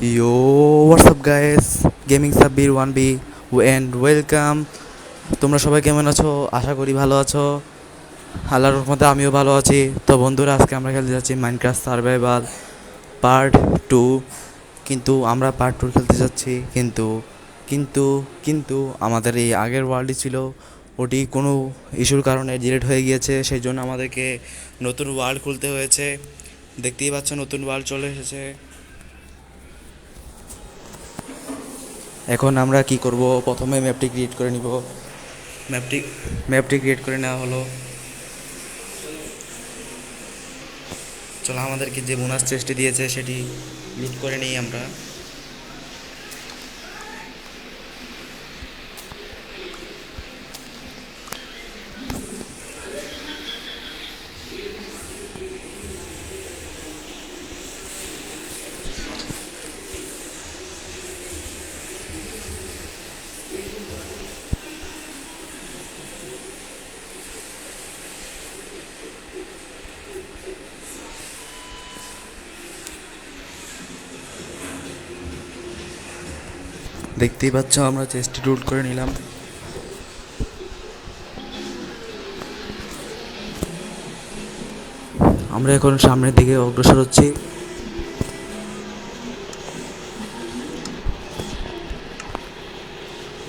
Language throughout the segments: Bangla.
Yo, what's up guys? Gaming Sabbir 1B and welcome. তোমরা সবাই কেমন আছো? আশা করি ভালো আছো। আল্লাহর রহমতে আমিও ভালো আছি। তো বন্ধুরা, আজকে আমরা খেলতে যাচ্ছি মাইনক্রাফট সার্ভাইভাল পার্ট 2। কিন্তু আমরা পার্ট 2 খেলতে যাচ্ছি, কিন্তু কিন্তু আমাদের এই আগের ওয়ার্ল্ডই ছিল, ওটি কোনো ইস্যুর কারণে ডিলিট হয়ে গিয়েছে। সেই জন্য আমাদেরকে নতুন ওয়ার্ল্ড খুলতে হয়েছে। দেখতেই পাচ্ছ, নতুন ওয়ার্ল্ড চলে এসেছে। এখন আমরা কি করব? প্রথমে ম্যাপটি ক্রিয়েট করে নিব। ম্যাপটি ম্যাপটি ক্রিয়েট করে নেওয়া হলো। চলো, আমাদেরকে যে বোনাস চেস্টটি দিয়েছে সেটি লুট করে নিই আমরা। দেখতেই পাচ্ছ, আমরা চেস্টটি লুট করে নিলাম। আমরা এখন সামনের দিকে অগ্রসর হচ্ছি।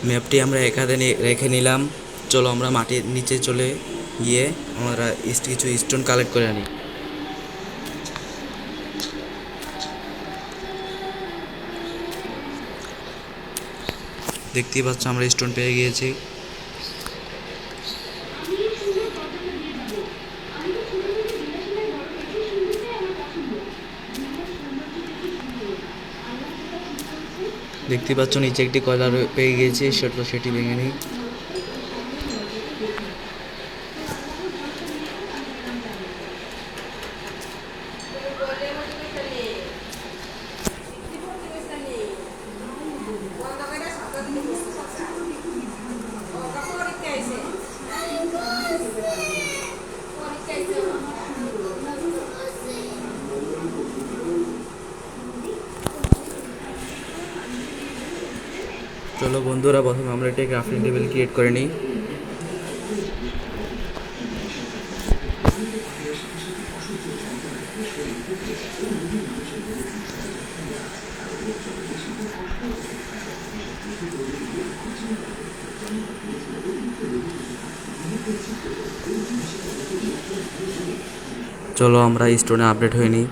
ম্যাপটি আমরা এখানে রেখে নিলাম। চলো আমরা মাটির নিচে চলে গিয়ে আমরা কিছু স্টোন কালেক্ট করে আনি। দেখতেই পাচ্ছ, আমরা স্টোন পেয়ে গিয়েছি। দেখতে পাচ্ছ, নিচে একটি কয়লা পেয়ে গিয়েছি, সেটি ভেঙে নিই। চলো বন্ধুরা, প্রথমে আমরা একটা ক্রাফটিং টেবিল ক্রিয়েট করে নিই। চলো আমরা স্টোনে আপডেট হয়ে নিই।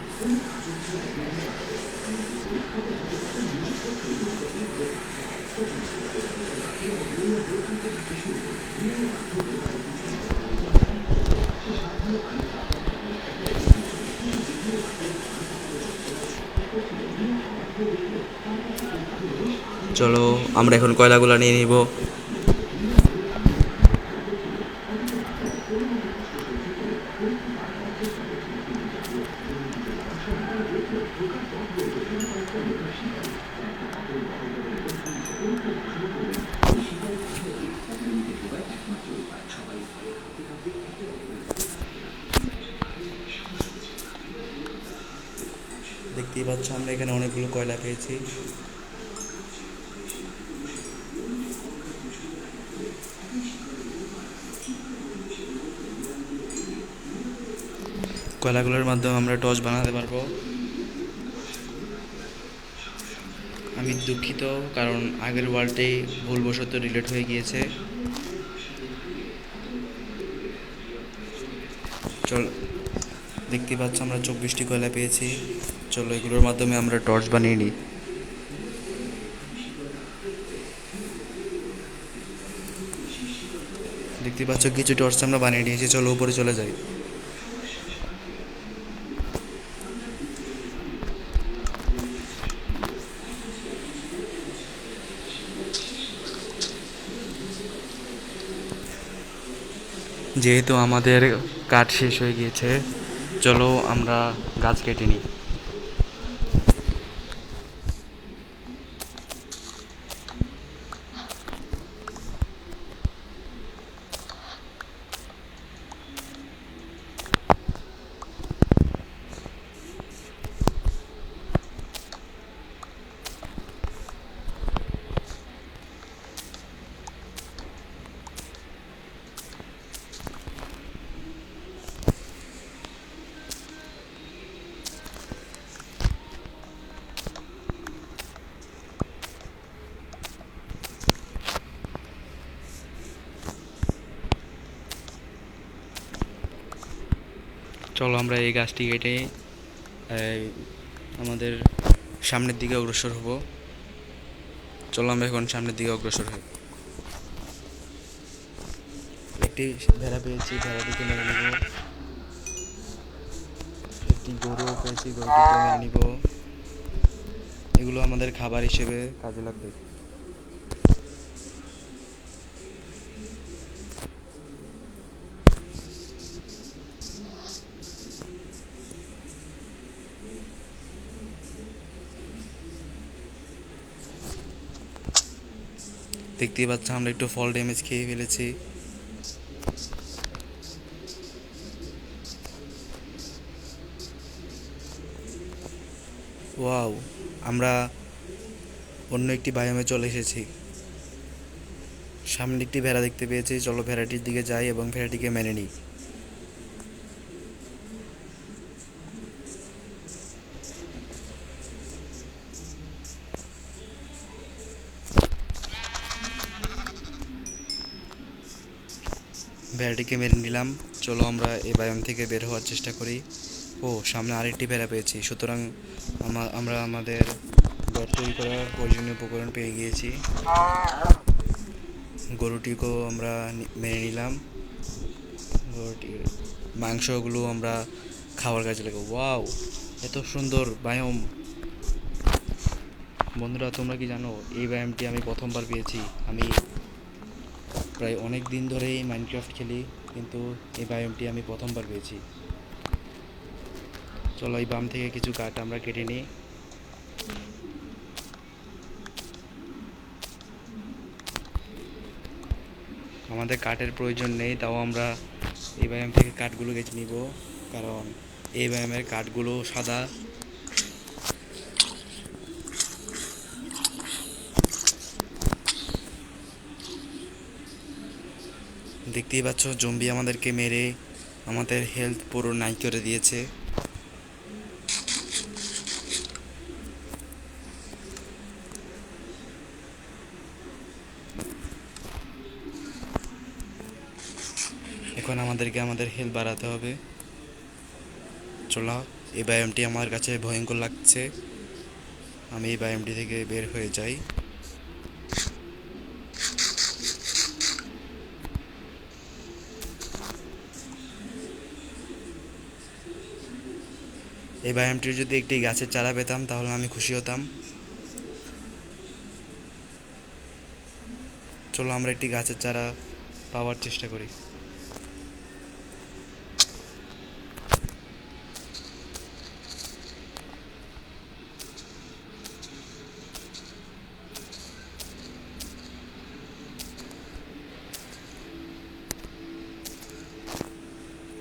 চলো আমরা এখন কয়লাগুলো নিয়ে নিব। দেখতেই পাচ্ছ, আমরা এখানে অনেকগুলো কয়লা পেয়েছি। কয়লাগুলোর মাধ্যমে আমরা টর্চ বানাতে পারবো। আমি দুঃখিত, কারণ আগের ওয়ার্ল্ডেই ভুলবশত ডিলিট হয়ে গিয়েছে। চল, দেখতে পাচ্ছ আমরা 24টি কয়লা পেয়েছি। চলো এগুলোর মাধ্যমে আমরা টর্চ বানিয়ে নিই। দেখতে পাচ্ছ, কিছু টর্চ আমরা বানিয়ে নিয়েছি। চলো উপরে চলে যাই। যেহেতু আমাদের কাঠ শেষ হয়ে গিয়েছে, চলো আমরা গাছ কেটে নিই। চলো আমরা এই গাছটি কেটে আমাদের সামনের দিকে অগ্রসর হব। চলো আমরা এখন সামনের দিকে অগ্রসর হই। একটি ভেড়া পেয়েছি, ভেড়াটিকে মেরে নিব। একটি গরু পেয়েছি, গরুটিকে মেরে নিব। এগুলো আমাদের খাবার হিসেবে কাজে লাগবে। দেখতেই পাচ্ছ আমরা একটু ফল ড্যামেজ খেয়ে ফেলেছি। ওয়াও, আমরা অন্য একটি বায়োমে চলে এসেছি। সামনে একটি ভেড়া দেখতে পেয়েছি, চলো ভেড়াটির দিকে যাই এবং ভেড়াটিকে মেনে নিই। ভেড়াটিকে মেরে নিলাম। চলো আমরা এই বায়োম থেকে বের হওয়ার চেষ্টা করি। ও, সামনে আরেকটি ভেড়া পেয়েছি, সুতরাং আমরা আমাদের ঘর তৈরি করার প্রয়োজনীয় উপকরণ পেয়ে গিয়েছি। গরুটিকেও আমরা মেনে নিলাম। গরুটির মাংসগুলো আমরা খাওয়ার কাজে লাগাবো। ওয়াও, এত সুন্দর বায়োম! বন্ধুরা, তোমরা কি জানো এই বায়োমটি আমি প্রথমবার পেয়েছি? আমি প্রায় অনেক দিন ধরেই মাইনক্রাফট খেলি, কিন্তু এই বায়োমটি আমি প্রথমবার পেয়েছি। চলো এই বাম থেকে কিছু কাঠ আমরা কেটে নিই। আমাদের কাঠের প্রয়োজন নেই, তাও আমরা এই বায়োম থেকে কাঠগুলো কেটে নিব, কারণ এই বায়োমের কাঠগুলো সাদা। দেখতেই পাচ্ছ জম্বি আমাদেরকে মেরে আমাদের হেলথ পুরো নাই করে দিয়েছে। এখন আমাদেরকে আমাদের হেলথ বাড়াতে হবে। চলো, এই বায়োমটি আমার কাছে ভয়ঙ্কর লাগছে, আমি এই বায়োমটি থেকে বের হয়ে যাই। এই বায়োমটির যদি একটি গাছের চারা পেতাম তাহলে আমি খুশি হতাম। চলো আমরা একটি গাছের চারা পাওয়ার চেষ্টা করি।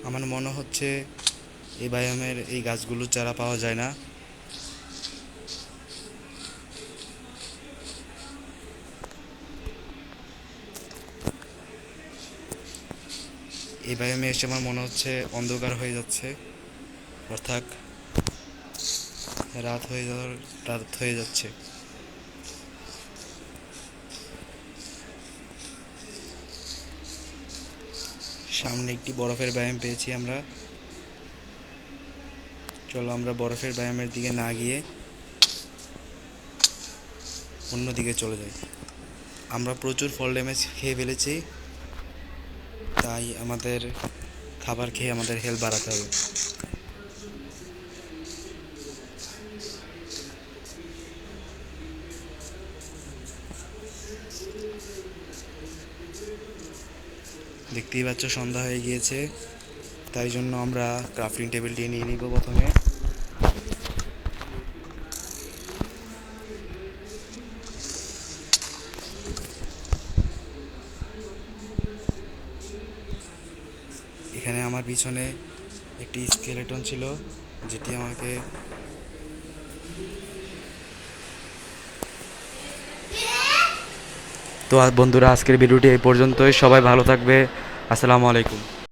আমার মনে হচ্ছে এই বায়োমের এই গাছগুলোর চারা পাওয়া যায় না। এই বায়োমে এসে আমার মনে হচ্ছে অন্ধকার হয়ে যাচ্ছে, অর্থাৎ রাত হয়ে যাচ্ছে। সামনে একটি বরফের বায়োম পেয়েছি আমরা। চলো আমরা বরফের বায়োমের দিকে না গিয়ে অন্যদিকে চলে যাই। আমরা প্রচুর ফল ড্যামেজ খেয়ে ফেলেছি, তাই আমাদের খাবার খেয়ে আমাদের হেলথ বাড়াতে হবে। দেখতেই পাচ্ছ সন্ধ্যা হয়ে গিয়েছে, তাই জন্য আমরা ক্রাফটিং টেবিলটি নিয়ে নিব প্রথমে। এখানে আমার পিছনে একটি স্কেলেটন ছিল, যেটি আমাকে তো বন্ধুরা, আজকের ভিডিওটি এই পর্যন্তই। সবাই ভালো থাকবে। আসসালামু আলাইকুম।